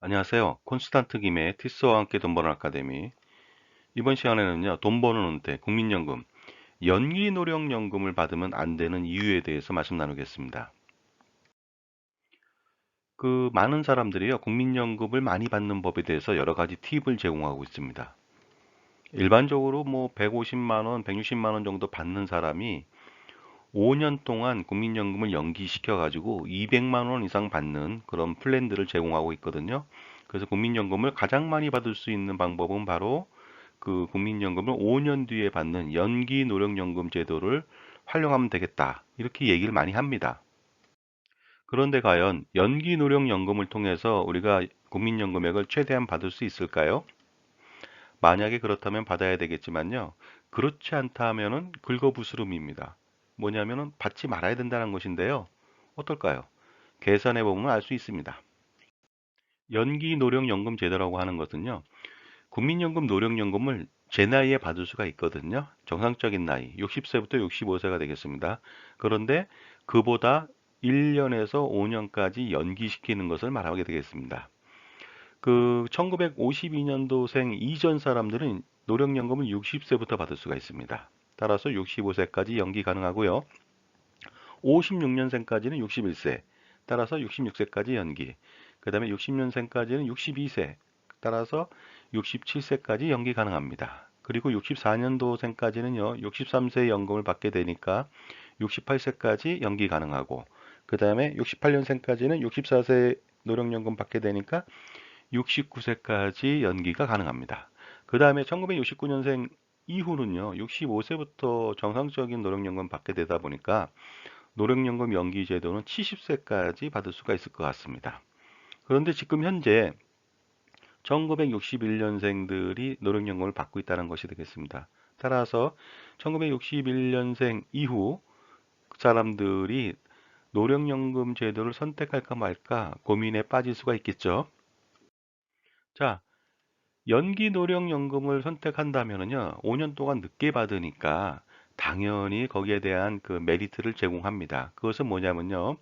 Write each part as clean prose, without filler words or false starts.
안녕하세요. 콘스탄트 김의 티스와 함께 돈 버는 아카데미. 이번 시간에는요, 돈 버는 은퇴, 국민연금, 연기 노령연금을 받으면 안 되는 이유에 대해서 말씀 나누겠습니다. 많은 사람들이요, 국민연금을 많이 받는 법에 대해서 여러 가지 팁을 제공하고 있습니다. 일반적으로 뭐 150만 원, 160만 원 정도 받는 사람이 5년 동안 국민연금을 연기시켜 가지고 200만 원 이상 받는 그런 플랜들을 제공하고 있거든요. 그래서 국민연금을 가장 많이 받을 수 있는 방법은 바로 국민연금을 5년 뒤에 받는 연기 노령연금 제도를 활용하면 되겠다. 이렇게 얘기를 많이 합니다. 그런데 과연 연기 노령연금을 통해서 우리가 국민연금액을 최대한 받을 수 있을까요? 만약에 그렇다면 받아야 되겠지만요. 그렇지 않다 하면은 긁어부스럼입니다. 뭐냐면은 받지 말아야 된다는 것인데요. 어떨까요? 계산해 보면 알 수 있습니다. 연기 노령연금 제도라고 하는 것은요. 국민연금 노령연금을 제 나이에 받을 수가 있거든요. 정상적인 나이 60세부터 65세가 되겠습니다. 그런데 그보다 1년에서 5년까지 연기시키는 것을 말하게 되겠습니다. 1952년도생 이전 사람들은 노령연금을 60세부터 받을 수가 있습니다. 따라서 65세까지 연기 가능하고요. 56년생까지는 61세, 따라서 66세까지 연기. 그 다음에 60년생까지는 62세, 따라서 67세까지 연기 가능합니다. 그리고 64년도생까지는요, 63세 연금을 받게 되니까 68세까지 연기 가능하고, 그 다음에 68년생까지는 64세 노령연금 받게 되니까 69세까지 연기가 가능합니다. 그 다음에 1969년생 이후는요, 65세부터 정상적인 노령연금 받게 되다 보니까 노령연금 연기 제도는 70세까지 받을 수가 있을 것 같습니다. 그런데 지금 현재 1961년생들이 노령연금을 받고 있다는 것이 되겠습니다. 따라서 1961년생 이후 사람들이 노령연금 제도를 선택할까 말까 고민에 빠질 수가 있겠죠. 자, 연기 노령연금을 선택한다면요, 5년 동안 늦게 받으니까 당연히 거기에 대한 메리트를 제공합니다. 그것은 뭐냐면요,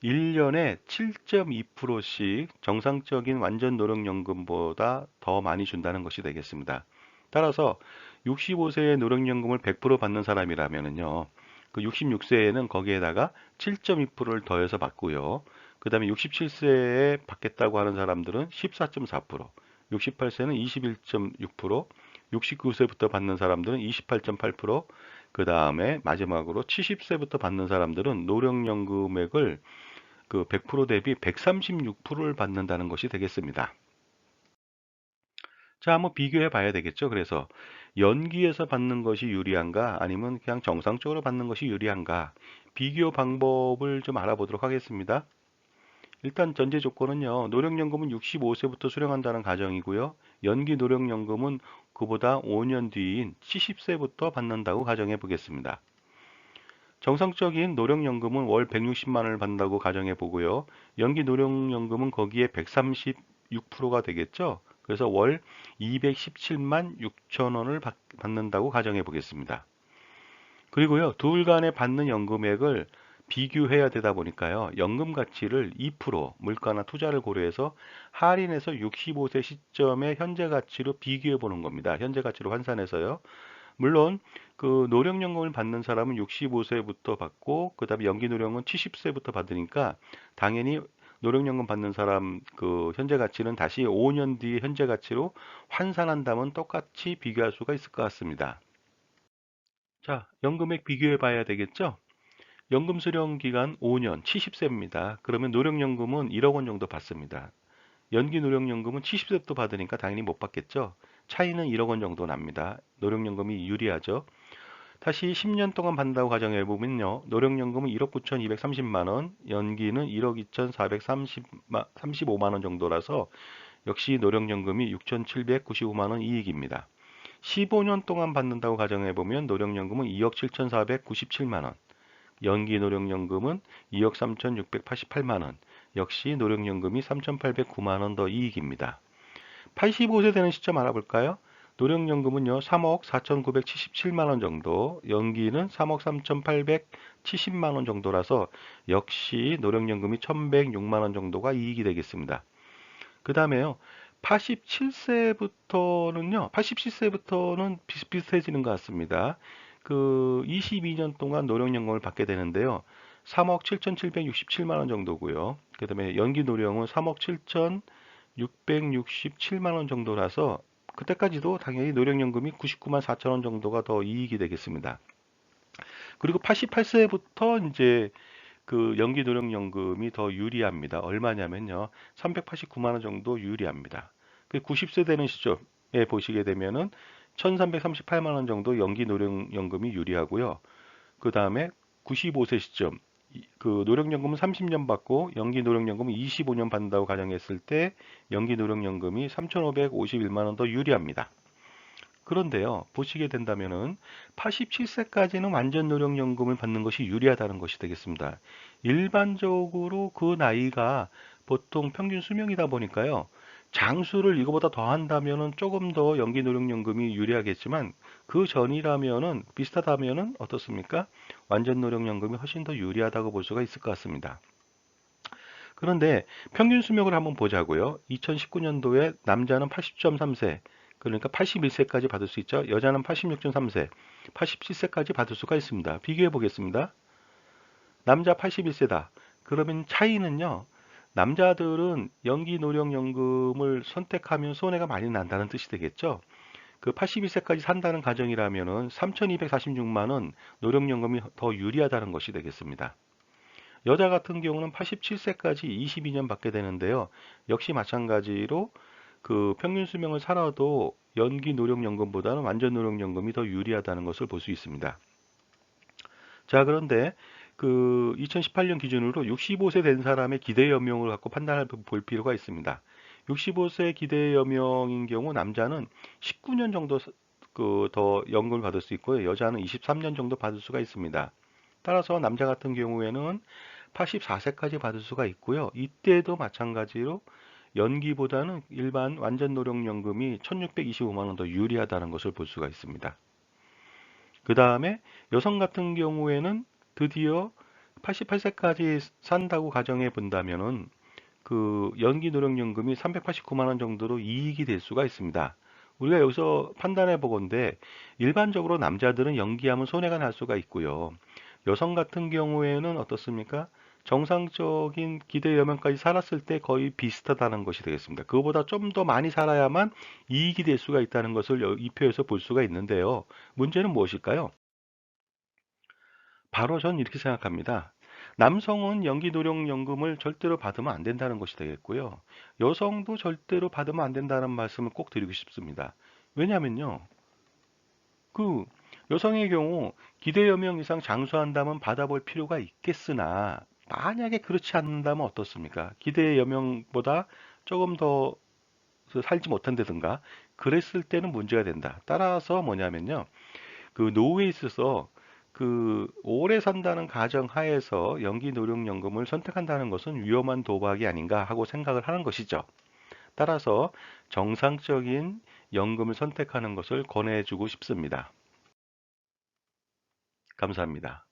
1년에 7.2%씩 정상적인 완전 노령연금보다 더 많이 준다는 것이 되겠습니다. 따라서 65세의 노령연금을 100% 받는 사람이라면요, 66세에는 거기에다가 7.2%를 더해서 받고요. 그 다음에 67세에 받겠다고 하는 사람들은 14.4%, 68세는 21.6%, 69세부터 받는 사람들은 28.8%, 그 다음에 마지막으로 70세부터 받는 사람들은 노령연금액을 100% 대비 136%를 받는다는 것이 되겠습니다. 자, 한번 비교해 봐야 되겠죠. 그래서 연기해서 받는 것이 유리한가 아니면 그냥 정상적으로 받는 것이 유리한가 비교 방법을 좀 알아보도록 하겠습니다. 일단 전제 조건은요. 노령연금은 65세부터 수령한다는 가정이고요. 연기 노령연금은 그보다 5년 뒤인 70세부터 받는다고 가정해 보겠습니다. 정상적인 노령연금은 월 160만 원을 받는다고 가정해 보고요. 연기 노령연금은 거기에 136%가 되겠죠. 그래서 월 217만 6천 원을 받는다고 가정해 보겠습니다. 그리고요, 둘 간에 받는 연금액을 비교해야 되다 보니까요, 연금 가치를 2% 물가나 투자를 고려해서 할인해서 65세 시점의 현재 가치로 비교해 보는 겁니다. 현재 가치로 환산해서요. 물론 노령연금을 받는 사람은 65세부터 받고 그다음에 연기노령은 70세부터 받으니까 당연히 노령연금 받는 사람 현재 가치는 다시 5년 뒤 현재 가치로 환산한다면 똑같이 비교할 수가 있을 것 같습니다. 자, 연금액 비교해 봐야 되겠죠? 연금 수령 기간 5년 70세입니다. 그러면 노령연금은 1억 원 정도 받습니다. 연기 노령연금은 70세부터 받으니까 당연히 못 받겠죠? 차이는 1억 원 정도 납니다. 노령연금이 유리하죠? 다시 10년 동안 받는다고 가정해 보면요. 노령연금은 1억 9,230만 원, 연기는 1억 2,435만 원 정도라서 역시 노령연금이 6,795만 원 이익입니다. 15년 동안 받는다고 가정해 보면 노령연금은 2억 7,497만 원, 연기 노령연금은 2억 3,688만 원, 역시 노령연금이 3,809만 원 더 이익입니다. 85세 되는 시점 알아볼까요? 노령연금은요, 3억 4,977만 원 정도, 연기는 3억 3,870만 원 정도라서 역시 노령연금이 1,106만 원 정도가 이익이 되겠습니다. 그 다음에요. 87세부터는 비슷비슷해지는 것 같습니다. 그 22년 동안 노령연금을 받게 되는데요. 3억 7,767만 원 정도고요. 그 다음에 연기 노령은 3억 7,667만 원 정도라서 그때까지도 당연히 노령연금이 99만 4천 원 정도가 더 이익이 되겠습니다. 그리고 88세부터 이제 그 연기 노령연금이 더 유리합니다. 얼마냐면요. 389만 원 정도 유리합니다. 그 90세 되는 시점에 보시게 되면은 1338만 원 정도 연기 노령연금이 유리하고요. 그 다음에 95세 시점 그 노령연금은 30년 받고 연기 노령연금은 25년 받는다고 가정했을 때 연기 노령연금이 3,551만 원 더 유리합니다. 그런데요, 보시게 된다면은 87세까지는 완전 노령연금을 받는 것이 유리하다는 것이 되겠습니다. 일반적으로 그 나이가 보통 평균 수명이다 보니까요, 장수를 이거보다 더 한다면은 조금 더 연기 노령연금이 유리하겠지만 그 전이라면은 비슷하다면은 어떻습니까? 완전 노령연금이 훨씬 더 유리하다고 볼 수가 있을 것 같습니다. 그런데 평균 수명을 한번 보자고요. 2019년도에 남자는 80.3세, 그러니까 81세까지 받을 수 있죠. 여자는 86.3세, 87세까지 받을 수가 있습니다. 비교해 보겠습니다. 남자 81세다. 그러면 차이는요. 남자들은 연기 노령연금을 선택하면 손해가 많이 난다는 뜻이 되겠죠. 그 81세까지 산다는 가정이라면은 3,246만 원 노령연금이 더 유리하다는 것이 되겠습니다. 여자 같은 경우는 87세까지 22년 받게 되는데요. 역시 마찬가지로 그 평균 수명을 살아도 연기 노령연금보다는 완전 노령연금이 더 유리하다는 것을 볼 수 있습니다. 자, 그런데 그 2018년 기준으로 65세 된 사람의 기대 연명을 갖고 판단을 볼 필요가 있습니다. 65세 기대 연명인 경우 남자는 19년 정도 그 더 연금을 받을 수 있고요. 여자는 23년 정도 받을 수가 있습니다. 따라서 남자 같은 경우에는 84세까지 받을 수가 있고요. 이때도 마찬가지로 연기보다는 일반 완전 노령연금이 1625만 원 더 유리하다는 것을 볼 수가 있습니다. 그 다음에 여성 같은 경우에는 드디어 88세까지 산다고 가정해 본다면은 그 연기 노령연금이 389만 원 정도로 이익이 될 수가 있습니다. 우리가 여기서 판단해 보건데 일반적으로 남자들은 연기하면 손해가 날 수가 있고요. 여성 같은 경우에는 어떻습니까? 정상적인 기대 여명까지 살았을 때 거의 비슷하다는 것이 되겠습니다. 그거보다 좀 더 많이 살아야만 이익이 될 수가 있다는 것을 이 표에서 볼 수가 있는데요. 문제는 무엇일까요? 바로 전 이렇게 생각합니다. 남성은 연기노령연금을 절대로 받으면 안 된다는 것이 되겠고요. 여성도 절대로 받으면 안 된다는 말씀을 꼭 드리고 싶습니다. 왜냐면요. 그 여성의 경우 기대 여명 이상 장수한다면 받아볼 필요가 있겠으나 만약에 그렇지 않는다면 어떻습니까? 기대 여명보다 조금 더 살지 못한다든가 그랬을 때는 문제가 된다. 따라서 뭐냐면요. 그 노후에 있어서 그 오래 산다는 가정 하에서 연기 노령연금을 선택한다는 것은 위험한 도박이 아닌가 하고 생각을 하는 것이죠. 따라서 정상적인 연금을 선택하는 것을 권해주고 싶습니다. 감사합니다.